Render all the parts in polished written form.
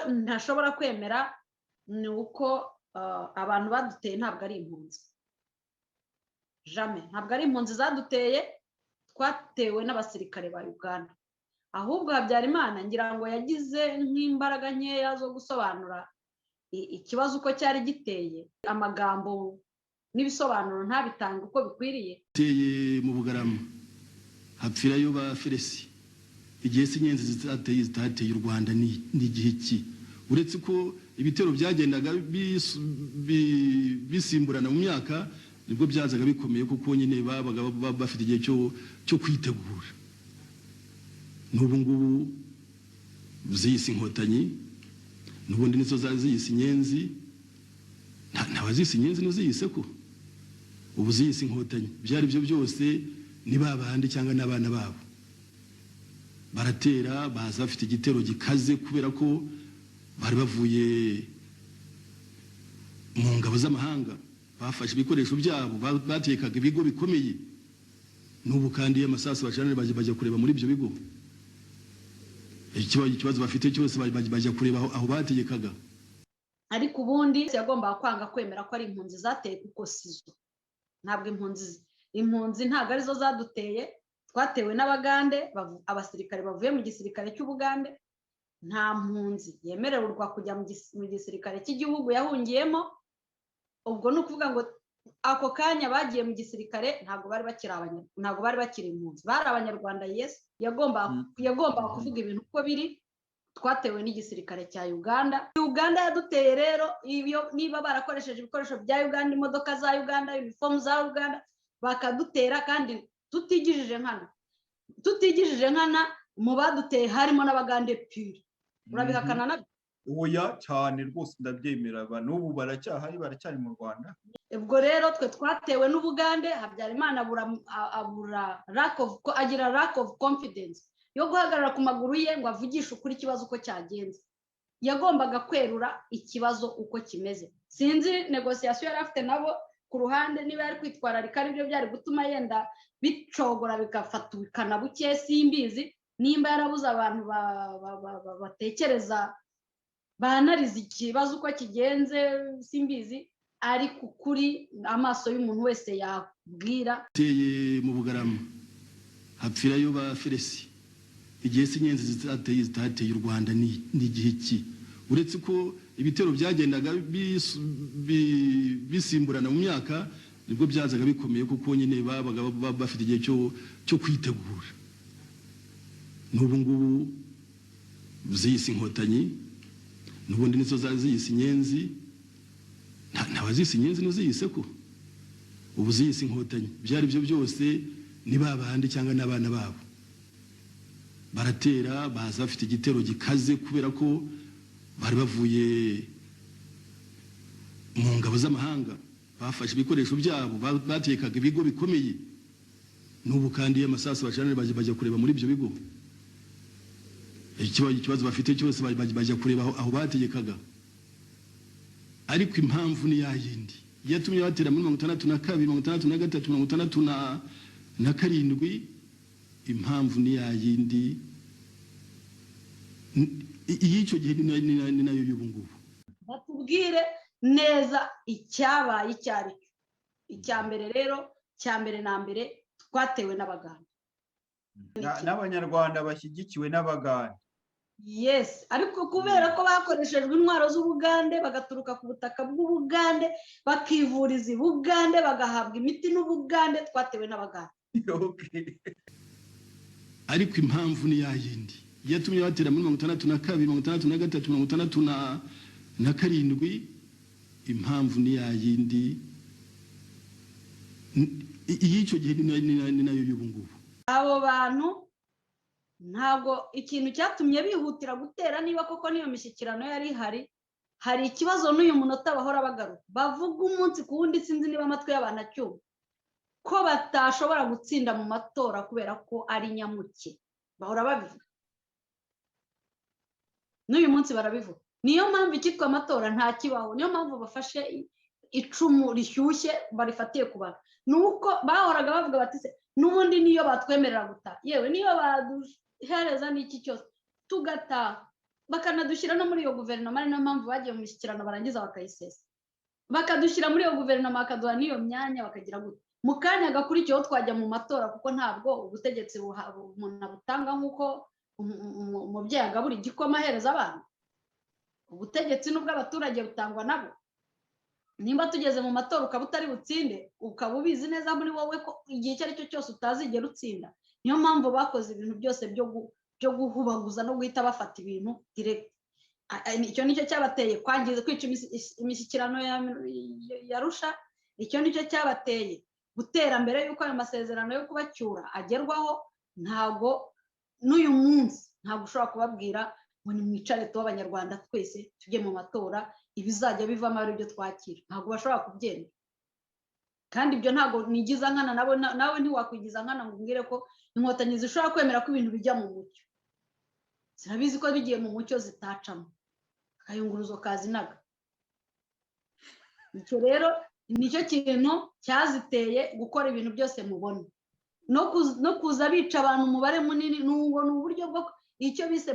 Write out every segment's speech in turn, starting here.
ntashobora kwemera ni uko abantu baduteye ntabwo ari impunzi, jamais ntabwo ari impunzi zaduteye, twatewe n'abasirikare ba Uganda. Ahubwo Habyarimana ngira ngo yagize nk'imbaraga nkeya zo gusobanura ikibazo uko cyari giteye, amagambo n'ibisobanuro ntabitanga uko bikwiriye. Teye mu Bugarama hapfirayo ba Feresi, igihe sinyenzi zitateye u Rwanda ni igihe ki, uretse ko ibitero byagendaga bisimburana mu myaka, nibwo byazaga bikomeye kuko nyine babaga bafite igihe cyo kwitegura. N'ubu ngubu ziyise inkotanyi, n'ubundi nizo ziyise inyenzi, ntawazise inyenzi n'uziyise ko ubu ziyise inkotanyi. Byari byo byose ni babandi cyangwa n'abana babo baratera, baza bafite igitero gikaze kubera ko bari bavuye mu ngabo z'amahanga, bafashe ibikoresho byabo, batekaga ibigo bikomeye. N'ubu kandi amasasu bacana bajya kureba muri ibyo bigo, ikibazo bafite cyose bajya kureba aho bategekaga. Ariko ubundi yagombaga kwanga kwemera ko ari impunzi zateye, kuko sizo. Ntabwo impunzi ntabwo arizo zaduteye, twatewe n'Abagande, abasirikare bavuye mu gisirikare cy'Ubugande. Nta mpunzi yemererwa kujya mu gisirikare cy'igihugu yahungiyemo. Ubwo ni ukuvuga ngo ako kanya bagiye mu gisirikare ntabwo bari bakiri impunzi, bari Abanyarwanda. Yes, yagombaga kuvuga ibintu uko biri. Twatewe n'igisirikare cya Uganda. Uganda yaduteye rero, niba barakoresheje ibikoresho bya Uganda, imodoka za Uganda, uniform za Uganda, bakadutera kandi tutigijije nkana, mu baduteye harimo n'Abagande pure. Urabihakana nabyo? Oya cyane rwose, ndabyemera. N'ubu baracyari mu Rwanda. Ubwo rero twe twatewe n'Ubugande. Habyarimana agira lack of confidence yo guhagarara ku maguru ye ngo avugishe ukuri ikibazo uko cyagenze. Yagombaga kwerura ikibazo uko kimeze. Sinzi negociation yari afite nabo ku ruhande, niba yari kwitwararika aribyo byari gutuma yenda bicogora bigafatukana buke, simbizi. Nimba yarabuze abantu batekereza banariza ikibazo uko kigenze, simbizi. Ariko kuri amaso y'umuntu wese yabwira. Teye mu Bugarama hapfirayo ba Feresi, igihe sinyenzi zitateye u Rwanda ni igihe ki, uretse ko ibitero byagendaga bisimburana mu myaka, nibwo byazaga bikomeye kuko nyine babaga bafite igihe cyo kwitegura. N'ubu ngubu ziyise inkotanyi, n'ubundi nizo ziyise inyenzi, ntawazise inyenzi n'uziyise ko ubu ziyise inkotanyi. Byari byo byose ni babandi cyangwa n'abana babo baratera, baza bafite igitero gikaze kubera ko bari bavuye mu ngabo z'amahanga, bafashe ibikoresho byabo, batekaga ibigo bikomeye. N'ubu kandi amasasu bacana bajya kureba muri ibyo bigo, ikibazo bafite cyose bajya kureba aho bategekaga. Ariko impamvu ni yayindi yatumye batera muri 1962, 1963, 1967. Impamvu ni yayindi y'icyo gihe ni nayo y'ubu ngubu. Batubwire neza icyabaye icyari cyo. Icya mbere rero, na mbere twatewe n'Abagande, n'Abanyarwanda bashyigikiwe n'Abagande. Yes, ariko kubera ko bakoreshejwe intwaro z'Ubugande, bagaturuka ku butaka bw'Ubugande, bakivuriza Ubugande, bagahabwa imiti n'Ubugande, twatewe n'Abagande. Okay. Ariko impamvu ni yayindi yatumye batera muri 1962, 1963, 1967. Impamvu ni yayindi y'icyo gihe ni nayo y'ubu ngubu. Abo bantu ntabwo ikintu cyatumye bihutira gutera, niba koko niyo mishyikirano yari hari ikibazo n'uyu munota bahora bagaruka, bavuga umunsi ku wundi. Sinzi niba amatwi y'abantu acyumva ko batashobora gutsinda mu matora kubera ko ari nyamuke. Bahora babivuga, n'uyu munsi barabivuga. Niyo mpamvu icyitwa amatora nta kibaho, niyo mpamvu bafashe icumu rishyushye barifatiye ku bantu. Nuko bahoraga bavuga bati se n'ubundi niyo batwemerera gutaha, yewe niyo baduhereza n'iki cyose tugataha, bakanadushyira no muri iyo guverinoma, ari nayo mpamvu bagiye mu mishyikirano barangiza bakayisesa, bakadushyira muri iyo guverinoma bakaduha n'iyo myanya, bakagira gutya mu kanya gakurikiyeho twajya mu matora, kuko ntabwo ubutegetsi umuntu abutanga nk'uko umubyeyi agabura igikoma ahereza abana. Ubutegetsi n'ubw'abaturage butangwa nabo. Nimba tugeze mu matora ukaba utari butsinde, ukaba ubizi neza muri wowe ko igihe icyo ari cyo cyose utazigera utsinda. Niyo mpamvu bakoze ibintu byose byo guhubaguza no guhita bafata ibintu direct. Icyo nicyo cyabateye kwangiza, kwica imishyikirano ya Arusha. Icyo nicyo cyabateye gutera mbere yuko ayo masezerano yo kubacyura agerwaho. Ntabwo n'uyu munsi ntabwo ushobora kubabwira ngo nimwicare tuba abanyarwanda twese tujye mu matora, ibizajya bivamo ari byo twakira. Ntabwo bashobora kubyemera, kandi ibyo ntabwo nigiza nkana, nawe ntiwakwigiza nkana ngo umbwire ko inkotanyi zishobora kwemera ko ibintu bijya mu mucyo. Zirabizi ko bigiye mu mucyo zitacamo, akayunguruzo kazinaga. Icyo rero nicyo kintu cyaziteye gukora ibintu byose mubona, no kuza bica abantu umubare munini. Ni uburyo bwo icyo bise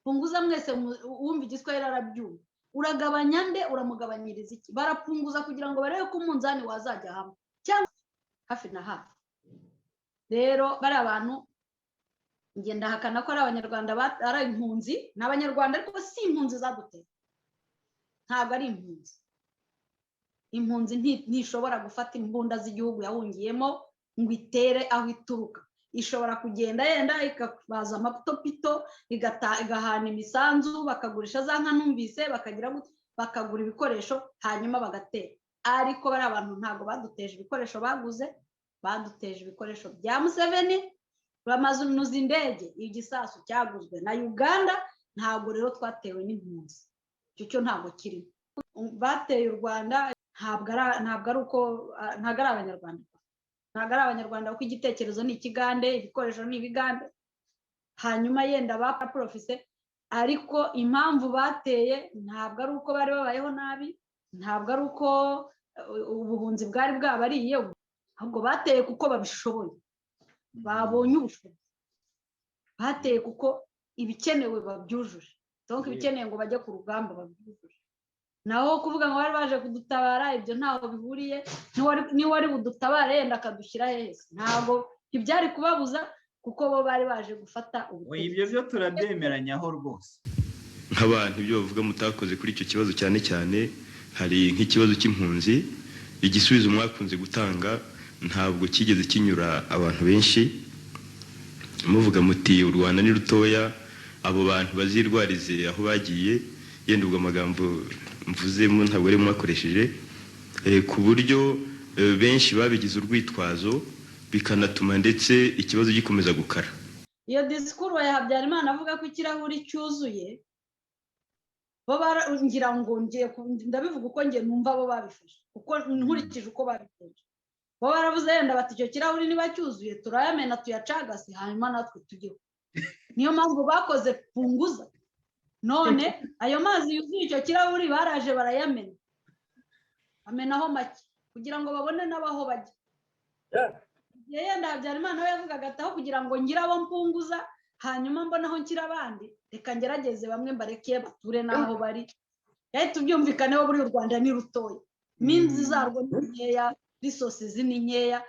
punguza mwese wumva igiswahili arabyumva. Uragabanya nde, uramugabanyiriza iki? Barapunguza kugira ngo barebe ko umunzani wazajya hamwe cyangwa hafi na hafi. Rero bari abantu ngenda hakana ko ari abanyarwanda, ari impunzi. Ni abanyarwanda ariko si impunzi zaduteye, ntabwo ari impunzi. Impunzi ntishobora gufata imbunda z'igihugu yahungiyemo ngo itere aho ituruka. Ishobora kugenda yenda ikabaza amapitopito, igahana imisanzu, bakagurisha za nka numvise, bakagura ibikoresho hanyuma bagatera. Ariko bari abantu ntabwo baduteje ibikoresho baguze, baduteje ibikoresho bya Museveni. Bamazunuza indege, igisasu cyaguzwe na Uganda. Ntabwo rero twatewe n'impunzi, icyo cyo ntabwo kirimo. Bateye u Rwanda ntabwo ari abanyarwanda, ntabwo ari abanyarwanda, kuko igitekerezo ni ikigande, ibikoresho ni ibigande. Hanyuma yenda baprofise, ariko impamvu bateye ntabwo ari uko bari babayeho nabi, ntabwo ari uko ubuhunzi bwari bwabariye, ahubwo bateye kuko babishoboye, babonye ubushobozi. Bateye kuko ibikenewe babyujuje, donc ibikeneye ngo bajye ku rugamba babyujuje. Naho kuvuga ngo bari baje kudutabara, ibyo ntaho bihuriye. Niwari budutabare yenda akadushyira heza, ntabwo ibyari kubabuza, kuko bo bari baje gufata ubutegetsi. Ibyo byo turabyemeranyaho rwose. Nk'abantu ibyo bavuga mutakoze kuri icyo kibazo, cyane cyane hari nk'ikibazo cy'impunzi. Igisubizo mwakunze gutanga ntabwo kigeze kinyura abantu benshi. Muvuga muti u Rwanda ni rutoya, abo bantu bazirwarize aho bagiye. Yenda ubwo amagambo mvuzemo ntabwo ari mwakoresheje, ku buryo benshi babigize urwitwazo, bikanatuma ndetse ikibazo gikomeza gukara. Iyo disikuru ya Habyarimana avuga ko ikirahuri cyuzuye, bo ngira ngo ndabivuga uko ngiye numva bo babifashe, uko nkurikije uko babifashe. Bo baravuze yenda bati icyo kirahuri niba cyuzuye turayamena tuyacagase, hanyuma natwe tujyeho. Niyo mpamvu bakoze punguza. None ayo mazi yuzuye icyo kirahuri baraje barayamena, amenaho make kugira ngo babone n'abaho bajya. Yenda Habyarimana we yavugaga ati aho kugira ngo ngira abo mpunguza hanyuma mbonaho nshyira abandi, reka ngerageze bamwe mbareke bature n'aho bari. Yahita ubyumvikaneho buri u Rwanda ni rutoya, minzi zarwo ni nkeya, resources ni nkeya.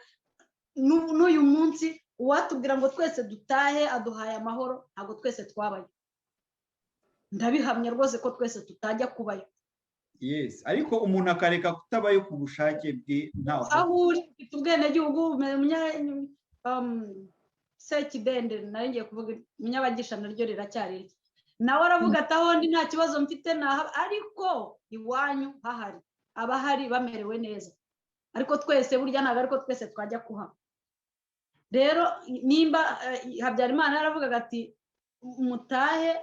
N'uyu munsi uwatubwira ngo twese dutahe aduhaye amahoro, ntabwo twese twabaye. Ndabihamya rwose ko twese tutajya kubayo. Yes, ariko umuntu akareka kutabayo ku bushake bwe. Ntaho aho uri ufite ubwenegihugu, Sekidende nayo ngiye kuvuga, Munyabagisha naryo riracyari. Nawe aravuga ati aho ndi nta kibazo mfite, ariko iwanyu hahari abahari bamerewe neza. Ariko twese burya ntabwo ariko twese twajya kuhaba. Rero nimba Habyarimana yaravugaga ati mutahe,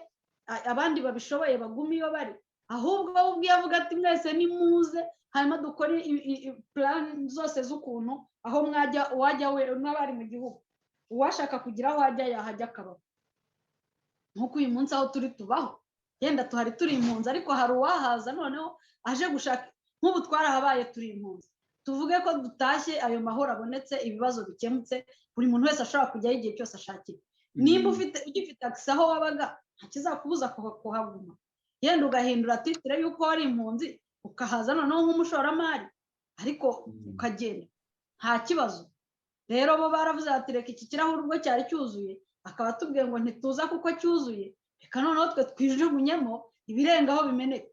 abandi babishoboye bagume iyo bari, ahubwo ubwiye avuga ati mwese nimuze, hanyuma dukore plan zose z'ukuntu aho wajya we n'abari mu gihugu, uwashaka kugira aho wajya yahajya akabaho. Nk'uko uyu munsi aho turi tubaho, yenda tuhari turi impunzi, ariko hari uwahaza noneho aje gushaka. Nk'ubu twarahabaye turi impunzi, tuvuge ko dutashye ayo mahoro abonetse, ibibazo bikemutse, buri muntu wese ashobora kujyaho igihe cyose ashakira. Nimba ugifite access aho wabaga, nta kizakubuza kuhaguma, yenda ugahindura titire y'uko wari impunzi ukahaza noneho nk'umushoramari ariko ukagenda nta kibazo. Rero bo baravuze ati reka iki kirahuri ubwo cyari cyuzuye akaba atubwiye ngo ntituza kuko cyuzuye, reka noneho twe twijugunyemo ibirengaho bimeneka.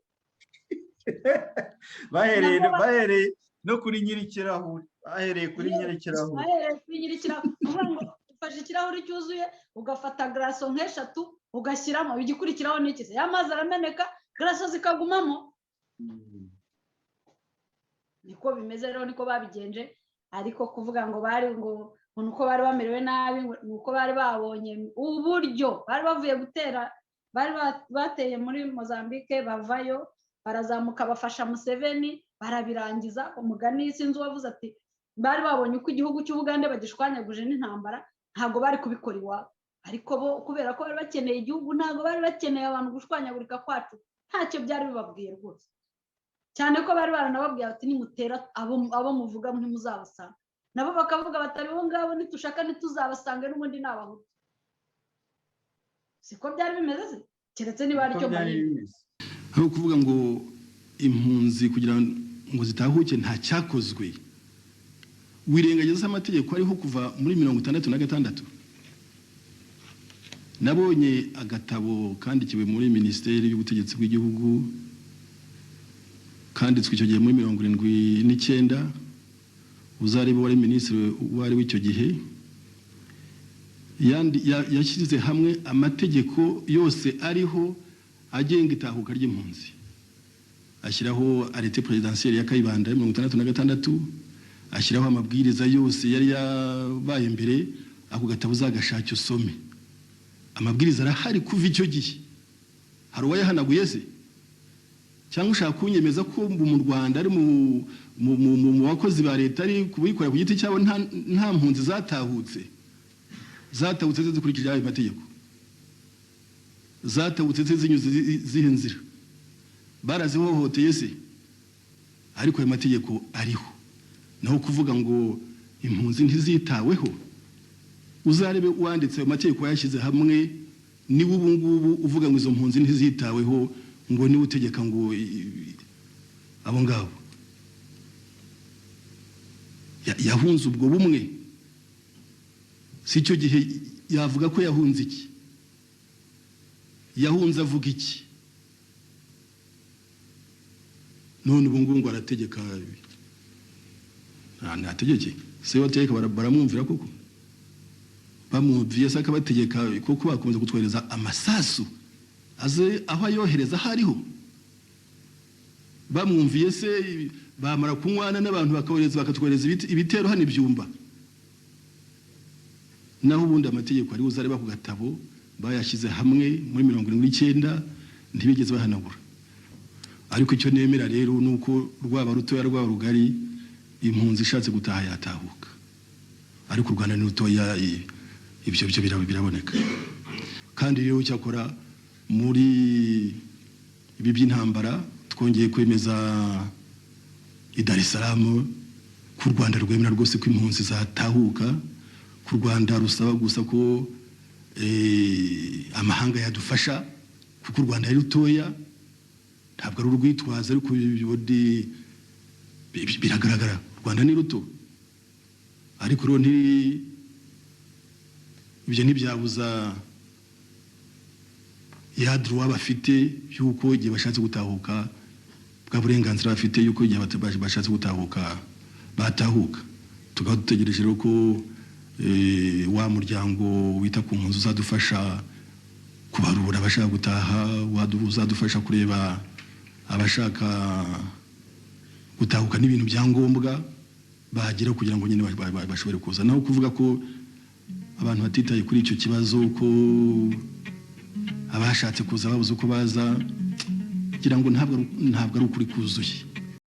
bahereye no kuri nyir'ikirahuri, bahereye kuri nyir'ikirahuri, kuvuga ngo ufashe ikirahuri cyuzuye ugafata garaso nk'eshatu ugashyiramo, igikurikiraho ni iki se? Ya mazi arameneka garaso zikagumamo. Niko bimeze rero, niko babigenje. Ariko kuvuga ngo bari ngo nuko bari bamerewe nabi, nuko bari babonye uburyo bari bavuye gutera, bari bateye muri Mozambique bavayo barazamuka bafasha Museveni barabirangiza. Umugani sinzi wavuze ati bari babonye uko igihugu cy'Ubugande bagishwanyaguje n'intambara, ntabwo bari kubikora iwabo. Ariko bo kubera ko bari bakeneye igihugu, ntabwo bari bakeneye abantu gushwanyagurika kwacu, ntacyo byari bibabwiye rwose. Cyane ko bari baranababwiye ati nimutera abo muvuga ntimuzabasanga, nabo bakavuga batari bo ngabo nitushaka ntituzabasanga n'ubundi ni Abahutu. Siko byari bimeze se, keretse niba ari cyo bari aho kuvuga ngo impunzi kugira ngo zitahuke nta cyakozwe, wirengagiza amategeko ariho kuva muri 1966. Nabonye agatabo kandikiwe muri Minisiteri y'Ubutegetsi bw'Igihugu, kanditswe icyo gihe muri 79, uzareba wari minisitiri wari w'icyo gihe, yashyize hamwe amategeko yose ariho agenga itahuka ry'impunzi, ashyiraho arete presidentielle ya Kayibanda 1966, ashyiraho amabwiriza yose yari yabaye mbere. Ako gatabo uzagashake usome, amabwiriza arahari kuva icyo gihe. Hari uwayahanaguye se? Cyangwa ushaka kunyemeza ko mu Rwanda ari mu bakozi ba leta ari kubikorera ku giti cyabo nta mpunzi zatahutse zikurikije ayo mategeko, zatahutse zinyuze zihe nzira? Barazihohoteye se? Ariko ayo mategeko ariho. Naho kuvuga ngo impunzi ntizitaweho, uzarebe wanditse ayo mategeko yashyize hamwe, niba ubu ngubu uvuga ngo izo mpunzi ntizitaweho, ngo niwe utegeka ngo abo ngabo. Yahunze ubwo bumwe, si icyo gihe yavuga ko yahunze iki? Yahunze avuga iki? None ubu ngubu ngo arategeka, ntategeke se? Wategeka baramwumvira koko? Bamwumviye se akabategeka koko bakomeza kutwohereza amasasu aze aho ayohereza hariho? Bamwumviye se bamara kunywana n'abantu bakatwohereza ibitero hano ibyumba? Naho ubundi amategeko ari uzareba ku gatabo bayashyize hamwe muri 79 ntibigeze bahanagura. Ariko icyo nemera rero nuko rwaba rutoya rwaba rugari, impunzi ishatse gutaha yatahuka. Ariko u Rwanda ni rutoya, ibyo biraboneka. Kandi rero cyakora muri ibi by'intambara twongeye kwemeza i Dar es Salaam ku Rwanda rwemera rwose ko impunzi zatahuka, ku Rwanda rusaba gusa ko amahanga yadufasha, kuko u Rwanda ari rutoya, ntabwo ari urwitwaza. Ariko biragaragara u Rwanda ni ruto. Ariko rero ibyo ntibyabuza ya droit bafite yuko igihe bashatse gutahuka, bwa burenganzira bafite yuko igihe bashatse gutahuka batahuka. Tukaba dutegereje rero ko wa muryango wita ku mpunzi uzadufasha kubarura abashaka gutaha, uzadufasha kureba abashaka gutahuka n'ibintu byangombwa bagira kugira ngo nyine bashobore kuza. Naho kuvuga ko abantu batitaye kuri icyo kibazo, ko abashatse kuza babuze uko baza, kugira ngo ntabwo ari ukuri kuzuye.